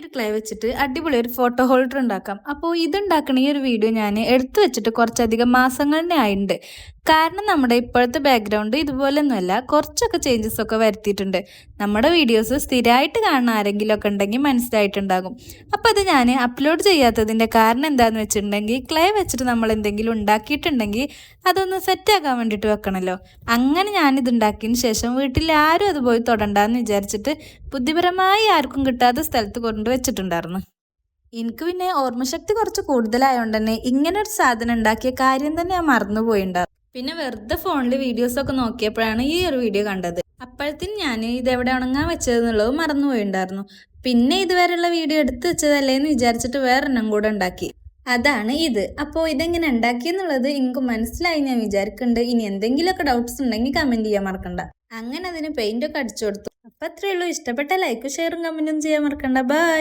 ഒരു ക്ലേ വെച്ചിട്ട് അടിപൊളി ഒരു ഫോട്ടോ ഹോൾഡർ ഉണ്ടാക്കാം. അപ്പോൾ ഇതുണ്ടാക്കണ ഈ ഒരു വീഡിയോ ഞാൻ എടുത്തു വെച്ചിട്ട് കുറച്ചധികം മാസങ്ങൾ തന്നെ ആയിട്ടുണ്ട്. കാരണം നമ്മുടെ ഇപ്പോഴത്തെ ബാക്ക്ഗ്രൗണ്ട് ഇതുപോലൊന്നുമല്ല, കുറച്ചൊക്കെ ചേഞ്ചസ് ഒക്കെ വരുത്തിയിട്ടുണ്ട്. നമ്മുടെ വീഡിയോസ് സ്ഥിരമായിട്ട് കാണുന്ന ആരെങ്കിലും ഒക്കെ ഉണ്ടെങ്കിൽ മനസ്സിലായിട്ടുണ്ടാകും. അപ്പോൾ അത് ഞാൻ അപ്ലോഡ് ചെയ്യാത്തതിൻ്റെ കാരണം എന്താണെന്ന് വെച്ചിട്ടുണ്ടെങ്കിൽ, ക്ലേ വെച്ചിട്ട് നമ്മൾ എന്തെങ്കിലും ഉണ്ടാക്കിയിട്ടുണ്ടെങ്കിൽ അതൊന്ന് സെറ്റാക്കാൻ വേണ്ടിയിട്ട് വെക്കണമല്ലോ. അങ്ങനെ ഞാനിത് ഉണ്ടാക്കിയതിന് ശേഷം വീട്ടിൽ ആരും അത് പോയി തൊടണ്ടെന്ന് വിചാരിച്ചിട്ട് ബുദ്ധിപരമായി ആർക്കും കിട്ടാത്ത സ്ഥലത്ത് കൊണ്ടുവച്ചിട്ടുണ്ടായിരുന്നു. എനിക്ക് പിന്നെ ഓർമ്മശക്തി കുറച്ച് കൂടുതലായതുകൊണ്ട് തന്നെ ഇങ്ങനെ ഒരു സാധനം ഉണ്ടാക്കിയ കാര്യം തന്നെ ഞാൻ മറന്നുപോയിണ്ടായിരുന്നു. പിന്നെ വെറുതെ ഫോണിൽ വീഡിയോസൊക്കെ നോക്കിയപ്പോഴാണ് ഈ ഒരു വീഡിയോ കണ്ടത്. അപ്പോഴത്തേനും ഞാൻ ഇതെവിടെ ഉണങ്ങാൻ വെച്ചതെന്നുള്ളത് മറന്നുപോയിണ്ടായിരുന്നു. പിന്നെ ഇതുവരെയുള്ള വീഡിയോ എടുത്തു വെച്ചതല്ലേന്ന് വിചാരിച്ചിട്ട് വേറെണ്ണം കൂടെ ഉണ്ടാക്കി. അതാണ് ഇത്. അപ്പോൾ ഇതെങ്ങനെ ഉണ്ടാക്കിയെന്നുള്ളത് എനിക്ക് മനസ്സിലായി ഞാൻ വിചാരിക്കുന്നുണ്ട്. ഇനി എന്തെങ്കിലുമൊക്കെ ഡൗട്ട്സ് ഉണ്ടെങ്കിൽ കമൻറ്റ് ചെയ്യാൻ മറക്കണ്ട. അങ്ങനെ അതിന് പെയിൻ്റൊക്കെ അടിച്ചു കൊടുത്തു. അപ്പം അത്രയേ ഉള്ളൂ. ഇഷ്ടപ്പെട്ട ലൈക്കും ഷെയറും കമൻറ്റും ചെയ്യാൻ മറക്കണ്ട. ബൈ.